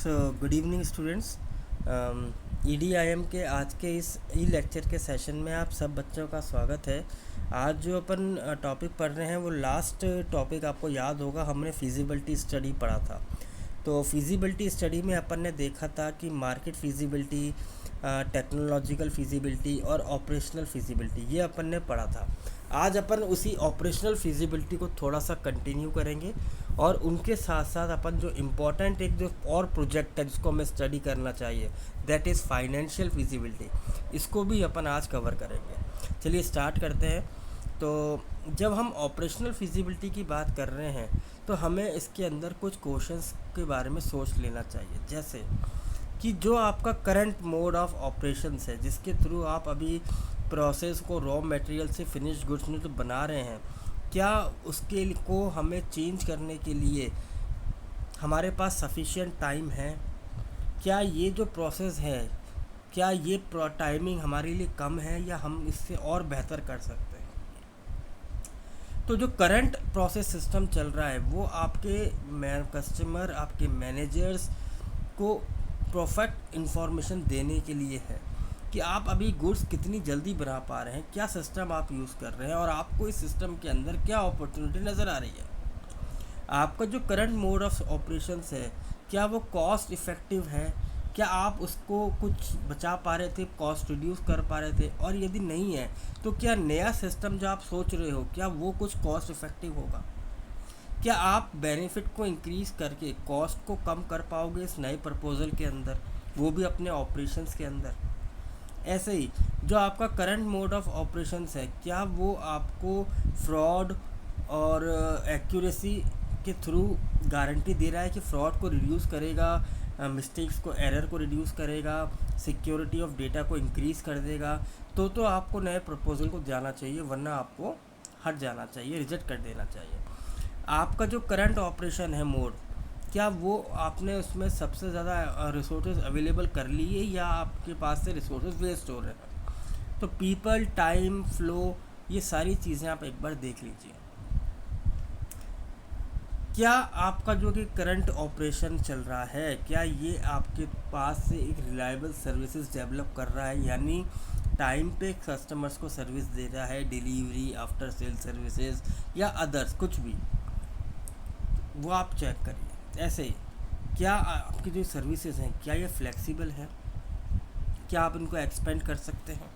Good evening students. EDIM के आज के इस ई लेक्चर के सेशन में आप सब बच्चों का स्वागत है। आज जो अपन टॉपिक पढ़ रहे हैं वो लास्ट टॉपिक आपको याद होगा, हमने फिजिबिलिटी स्टडी पढ़ा था। तो फिजिबिलिटी स्टडी में अपन ने देखा था कि मार्केट फिजिबिलिटी, टेक्नोलॉजिकल फिजिबिलिटी और ऑपरेशनल फिजिबिलिटी ये अपन ने पढ़ा था। आज अपन उसी ऑपरेशनल फिजिबिलिटी को थोड़ा सा कंटिन्यू करेंगे और उनके साथ साथ अपन जो इम्पोर्टेंट एक जो और प्रोजेक्ट है जिसको हमें स्टडी करना चाहिए, दैट इज़ फाइनेंशियल फिजिबिलिटी, इसको भी अपन आज कवर करेंगे। चलिए स्टार्ट करते हैं। तो जब हम ऑपरेशनल फिजिबिलिटी की बात कर रहे हैं तो हमें इसके अंदर कुछ क्वेश्चंस के बारे में सोच लेना चाहिए, जैसे कि जो आपका करंट मोड ऑफ ऑपरेशंस है जिसके थ्रू आप अभी प्रोसेस को रॉ मटेरियल से फिनिश गुड्स में तो बना रहे हैं, क्या उसके को हमें चेंज करने के लिए हमारे पास सफिशिएंट टाइम है? क्या ये जो प्रोसेस है, क्या ये टाइमिंग हमारे लिए कम है या हम इससे और बेहतर कर सकते हैं? तो जो करंट प्रोसेस सिस्टम चल रहा है वो आपके कस्टमर, आपके मैनेजर्स को परफेक्ट इंफॉर्मेशन देने के लिए है कि आप अभी गुड्स कितनी जल्दी बना पा रहे हैं, क्या सिस्टम आप यूज़ कर रहे हैं और आपको इस सिस्टम के अंदर क्या अपॉर्चुनिटी नज़र आ रही है। आपका जो करंट मोड ऑफ ऑपरेशंस है क्या वो कॉस्ट इफ़ेक्टिव है? क्या आप उसको कुछ बचा पा रहे थे, कॉस्ट रिड्यूस कर पा रहे थे? और यदि नहीं है तो क्या नया सिस्टम जो आप सोच रहे हो क्या वो कुछ कॉस्ट इफ़ेक्टिव होगा? क्या आप बेनिफिट को इंक्रीज़ करके कॉस्ट को कम कर पाओगे इस नए प्रपोज़ल के अंदर, वो भी अपने ऑपरेशंस के अंदर? ऐसे ही जो आपका करंट मोड ऑफ ऑपरेशंस है क्या वो आपको फ्रॉड और एक्यूरेसी के थ्रू गारंटी दे रहा है कि फ्रॉड को रिड्यूस करेगा, मिस्टेक्स को, एरर को रिड्यूस करेगा, सिक्योरिटी ऑफ डेटा को इंक्रीज़ कर देगा? तो आपको नए प्रपोजल को जाना चाहिए, वरना आपको हट जाना चाहिए, रिजेक्ट कर देना चाहिए। आपका जो करंट ऑपरेशन है मोड, क्या वो आपने उसमें सबसे ज़्यादा रिसोर्सेज अवेलेबल कर लिए या आपके पास से रिसोर्सेज वेस्ट हो रहे हैं? तो पीपल, टाइम, फ्लो, ये सारी चीज़ें आप एक बार देख लीजिए। क्या आपका जो कि करंट ऑपरेशन चल रहा है क्या ये आपके पास से एक रिलायबल सर्विसेज डेवलप कर रहा है, यानी टाइम पे कस्टमर्स को सर्विस दे रहा है, डिलीवरी, आफ्टर सेल सर्विसेज या अदर्स कुछ भी, वो आप चेक करिए। ऐसे ही क्या आपकी जो सर्विसेज हैं क्या ये फ्लेक्सिबल है? क्या आप इनको एक्सपेंड कर सकते हैं?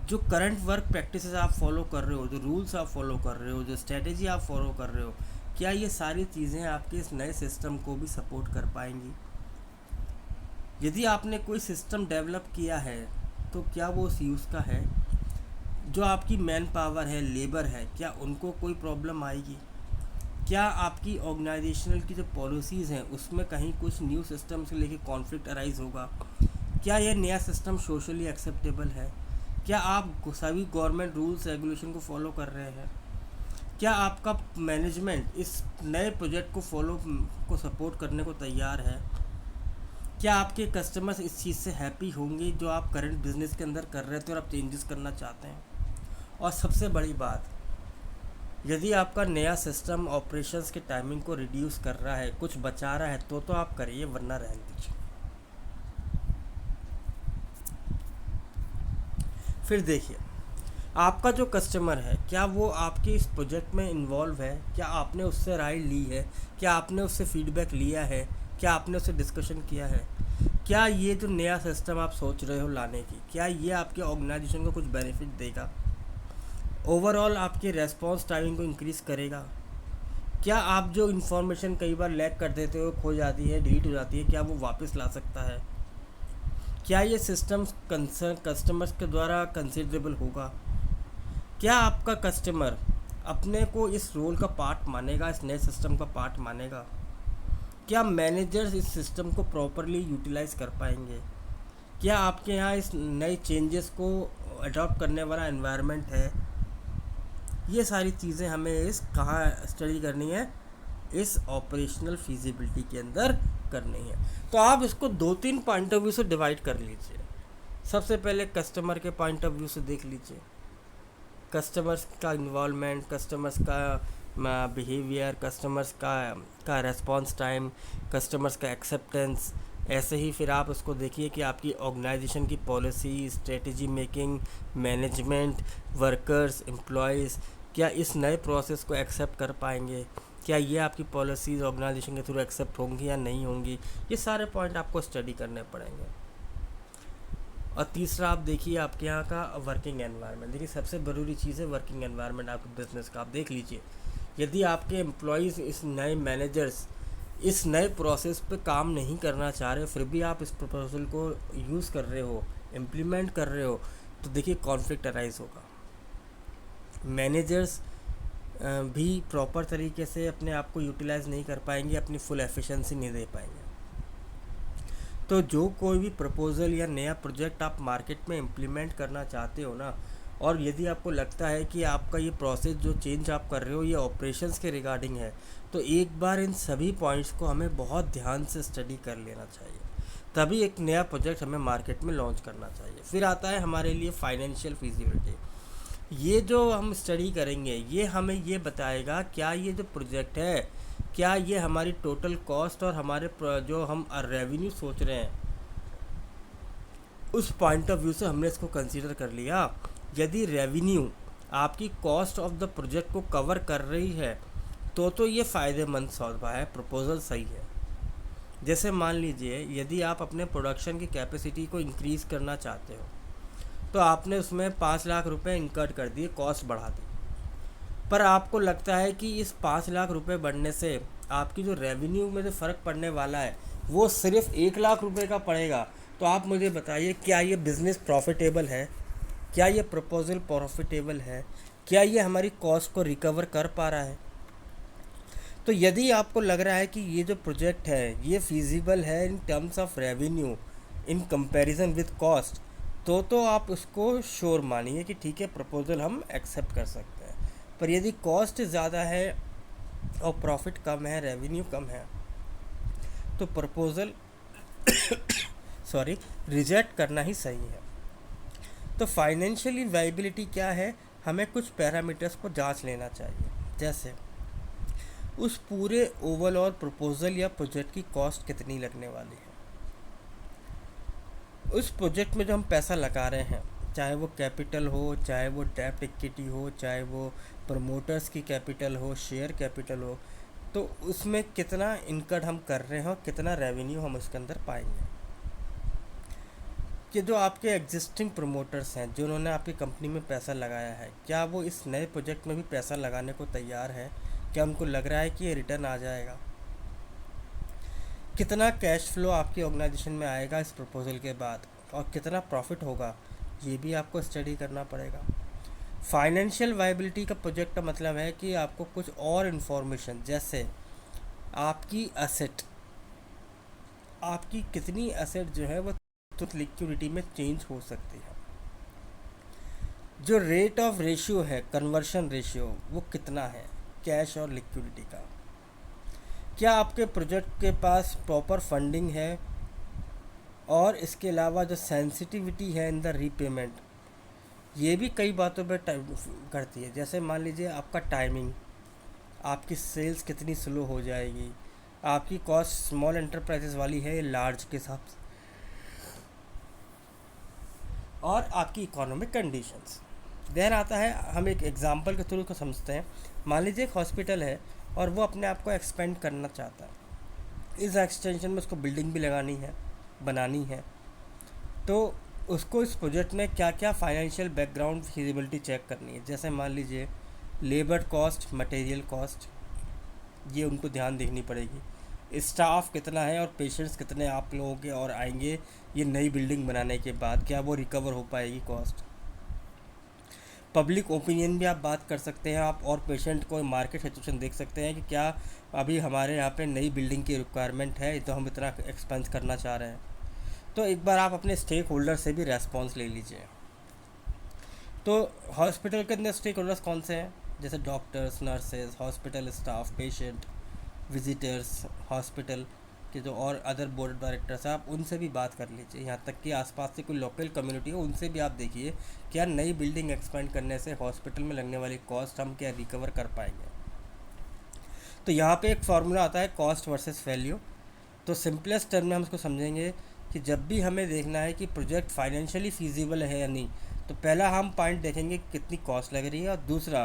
जो करंट वर्क प्रैक्टिसेस आप फॉलो कर रहे हो, जो रूल्स आप फॉलो कर रहे हो, जो स्ट्रेटेजी आप फॉलो कर रहे हो, क्या ये सारी चीज़ें आपके इस नए सिस्टम को भी सपोर्ट कर पाएंगी? यदि आपने कोई सिस्टम डेवलप किया है तो क्या वो उस यूज़ का है? जो आपकी मैन पावर है, लेबर है, क्या उनको कोई प्रॉब्लम आएगी? क्या आपकी ऑर्गेनाइजेशनल की जो पॉलिसीज़ हैं उसमें कहीं कुछ न्यू सिस्टम से लेके कॉन्फ्लिक्ट अराइज होगा? क्या यह नया सिस्टम सोशली एक्सेप्टेबल है? क्या आप सभी गवर्नमेंट रूल्स रेगुलेशन को फॉलो कर रहे हैं? क्या आपका मैनेजमेंट इस नए प्रोजेक्ट को सपोर्ट करने को तैयार है? क्या आपके कस्टमर्स इस चीज़ से हैप्पी होंगे जो आप करंट बिजनेस के अंदर कर रहे थे और आप चेंजेस करना चाहते हैं? और सबसे बड़ी बात, यदि आपका नया सिस्टम ऑपरेशंस के टाइमिंग को रिड्यूस कर रहा है, कुछ बचा रहा है, तो आप करिए, वरना रहने दीजिए। फिर देखिए, आपका जो कस्टमर है क्या वो आपके इस प्रोजेक्ट में इन्वॉल्व है? क्या आपने उससे राय ली है? क्या आपने उससे फीडबैक लिया है? क्या आपने उससे डिस्कशन किया है? क्या ये जो नया सिस्टम आप सोच रहे हो लाने की, क्या ये आपके ऑर्गेनाइजेशन को कुछ बेनिफिट देगा? ओवरऑल आपके रेस्पॉन्स टाइमिंग को इंक्रीज़ करेगा? क्या आप जो इन्फॉर्मेशन कई बार लैग कर देते हो, खो जाती है, डिलीट हो जाती है, क्या वो वापस ला सकता है? क्या ये सिस्टम कस्टमर्स के द्वारा कंसिडरेबल होगा? क्या आपका कस्टमर अपने को इस रोल का पार्ट मानेगा, इस नए सिस्टम का पार्ट मानेगा? क्या मैनेजर्स इस सिस्टम को प्रॉपरली यूटिलाइज कर पाएंगे? क्या आपके यहाँ इस नए चेंजेस को अडॉप्ट करने वाला एनवायरनमेंट है? ये सारी चीज़ें हमें इस कहाँ स्टडी करनी है, इस ऑपरेशनल फिजिबिलिटी के अंदर करनी है। तो आप इसको 2-3 पॉइंट ऑफ व्यू से डिवाइड कर लीजिए। सबसे पहले कस्टमर के पॉइंट ऑफ व्यू से देख लीजिए, कस्टमर्स का इन्वॉल्वमेंट, कस्टमर्स का बिहेवियर, कस्टमर्स का रेस्पॉन्स टाइम, कस्टमर्स का एक्सेप्टेंस। ऐसे ही फिर आप उसको देखिए कि आपकी ऑर्गेनाइजेशन की policy, strategy making, management, workers, employees क्या इस नए प्रोसेस को एक्सेप्ट कर पाएंगे, क्या ये आपकी पॉलिसीज़ ऑर्गेनाइजेशन के थ्रू एक्सेप्ट होंगी या नहीं होंगी। ये सारे पॉइंट आपको स्टडी करने पड़ेंगे। और तीसरा आप देखिए आपके यहाँ का वर्किंग एनवायरनमेंट। देखिए सबसे ज़रूरी चीज़ है वर्किंग एनवायरनमेंट आपके बिज़नेस का। आप देख लीजिए यदि आपके एम्प्लॉयज़, इस नए मैनेजर्स इस नए प्रोसेस पे काम नहीं करना चाह रहे, फिर भी आप इस प्रपोजल को यूज़ कर रहे हो, इम्प्लीमेंट कर रहे हो, तो देखिए कॉन्फ्लिक्ट अराइज होगा। मैनेजर्स भी प्रॉपर तरीके से अपने आप को यूटिलाइज़ नहीं कर पाएंगे, अपनी फुल एफिशिएंसी नहीं दे पाएंगे। तो जो कोई भी प्रपोज़ल या नया प्रोजेक्ट आप मार्केट में इम्प्लीमेंट करना चाहते हो ना, और यदि आपको लगता है कि आपका ये प्रोसेस जो चेंज आप कर रहे हो ये ऑपरेशंस के रिगार्डिंग है, तो एक बार इन सभी पॉइंट्स को हमें बहुत ध्यान से स्टडी कर लेना चाहिए, तभी एक नया प्रोजेक्ट हमें मार्केट में लॉन्च करना चाहिए। फिर आता है हमारे लिए फाइनेंशियल फिजिबिलिटी। ये जो हम स्टडी करेंगे ये हमें ये बताएगा क्या ये जो प्रोजेक्ट है, क्या ये हमारी टोटल कॉस्ट और हमारे जो हम रेवेन्यू सोच रहे हैं उस पॉइंट ऑफ व्यू से हमने इसको कंसीडर कर लिया। यदि रेवेन्यू आपकी कॉस्ट ऑफ द प्रोजेक्ट को कवर कर रही है तो ये फ़ायदेमंद सौदा है, प्रपोज़ल सही है। जैसे मान लीजिए यदि आप अपने प्रोडक्शन की कैपेसिटी को इंक्रीज़ करना चाहते हो तो आपने उसमें 5 लाख रुपए इनकर्ड कर दिए, कॉस्ट बढ़ा दी, पर आपको लगता है कि इस 5 लाख रुपए बढ़ने से आपकी जो रेवेन्यू में जो फ़र्क पड़ने वाला है वो सिर्फ 1 लाख रुपए का पड़ेगा, तो आप मुझे बताइए क्या ये बिज़नेस प्रॉफिटेबल है, क्या ये प्रपोज़ल प्रॉफिटेबल है, क्या ये हमारी कॉस्ट को रिकवर कर पा रहा है। तो यदि आपको लग रहा है कि ये जो प्रोजेक्ट है ये फिजिबल है in terms of revenue in comparison with cost, तो आप उसको श्योर मानिए कि ठीक है प्रपोज़ल हम एक्सेप्ट कर सकते हैं। पर यदि कॉस्ट ज़्यादा है और प्रॉफिट कम है, रेवेन्यू कम है, तो प्रपोज़ल रिजेक्ट करना ही सही है। तो फाइनेंशियली वायबिलिटी क्या है, हमें कुछ पैरामीटर्स को जांच लेना चाहिए। जैसे उस पूरे ओवरऑल प्रपोज़ल या प्रोजेक्ट की कॉस्ट कितनी लगने वाली है, उस प्रोजेक्ट में जो हम पैसा लगा रहे हैं, चाहे वो कैपिटल हो, चाहे वो डेब्ट इक्विटी हो, चाहे वो प्रमोटर्स की कैपिटल हो, शेयर कैपिटल हो, तो उसमें कितना इनकम हम कर रहे हैं और कितना रेवेन्यू हम उसके अंदर पाएंगे। कि जो आपके एग्जिस्टिंग प्रमोटर्स हैं जिन्होंने आपकी कंपनी में पैसा लगाया है, क्या वो इस नए प्रोजेक्ट में भी पैसा लगाने को तैयार है, क्या उनको लग रहा है कि ये रिटर्न आ जाएगा, कितना कैश फ्लो आपकी ऑर्गेनाइजेशन में आएगा इस प्रपोज़ल के बाद, और कितना प्रॉफिट होगा, ये भी आपको स्टडी करना पड़ेगा। फाइनेंशियल वायबिलिटी का प्रोजेक्ट का मतलब है कि आपको कुछ और इन्फॉर्मेशन, जैसे आपकी एसेट, आपकी कितनी एसेट जो है वो लिक्विडिटी में चेंज हो सकती है, जो रेट ऑफ रेशियो है, कन्वर्शन रेशियो, वो कितना है कैश और लिक्विडिटी का, क्या आपके प्रोजेक्ट के पास प्रॉपर फंडिंग है, और इसके अलावा जो सेंसिटिविटी है इन द रीपेमेंट, ये भी कई बातों पर करती है। जैसे मान लीजिए आपका टाइमिंग, आपकी सेल्स कितनी स्लो हो जाएगी, आपकी कॉस्ट स्मॉल एंटरप्राइजेस वाली है लार्ज के हिसाब से, और आपकी इकोनॉमिक कंडीशंस। देन आता है, हम एक एग्जांपल के थ्रू को समझते हैं। मान लीजिए एक हॉस्पिटल है और वो अपने आप को एक्सपेंड करना चाहता है, इस एक्सटेंशन में उसको बिल्डिंग भी लगानी है, बनानी है, तो उसको इस प्रोजेक्ट में क्या क्या फाइनेंशियल बैकग्राउंड फिजिबिलिटी चेक करनी है। जैसे मान लीजिए लेबर कॉस्ट, मटेरियल कॉस्ट, ये उनको ध्यान देखनी पड़ेगी, स्टाफ कितना है और पेशेंट्स कितने आप लोगों के और आएंगे ये नई बिल्डिंग बनाने के बाद, क्या वो रिकवर हो पाएगी कॉस्ट। पब्लिक ओपिनियन भी आप बात कर सकते हैं आप, और पेशेंट को मार्केट सिचुएशन देख सकते हैं कि क्या अभी हमारे यहाँ पे नई बिल्डिंग की रिक्वायरमेंट है, तो हम इतना एक्सपेंस करना चाह रहे हैं। तो एक बार आप अपने स्टेक होल्डर से भी रेस्पॉन्स ले लीजिए। तो हॉस्पिटल के अंदर स्टेक होल्डर्स कौन से हैं, जैसे doctors, nurses, hospital staff, patient, visitors, hospital के जो और अदर बोर्ड ऑफ डायरेक्टर्स हैं, आप उनसे भी बात कर लीजिए। यहाँ तक कि आसपास से कोई लोकल कम्युनिटी हो, उनसे भी आप देखिए क्या नई बिल्डिंग एक्सपेंड करने से हॉस्पिटल में लगने वाली कॉस्ट हम क्या रिकवर कर पाएंगे। तो यहाँ पे एक फार्मूला आता है कॉस्ट वर्सेस वैल्यू। तो सिंपलेस्ट टर्म में हम इसको समझेंगे कि जब भी हमें देखना है कि प्रोजेक्ट फाइनेंशियली फीजिबल है या नहीं, तो पहला हम पॉइंट देखेंगे कितनी कॉस्ट लग रही है, और दूसरा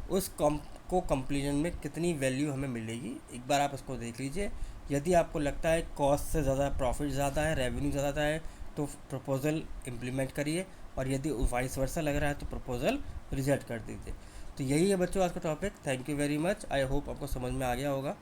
उस को कंप्लीशन में कितनी वैल्यू हमें मिलेगी। एक बार आप इसको देख लीजिए। यदि आपको लगता है कॉस्ट से ज़्यादा प्रॉफिट ज़्यादा है, रेवेन्यू ज़्यादा है, तो प्रपोज़ल इम्प्लीमेंट करिए, और यदि वाइस वर्सा लग रहा है तो प्रपोज़ल रिजेक्ट कर दीजिए। तो यही है बच्चों आज का topic. Thank you very much. I hope आपको समझ में आ गया होगा।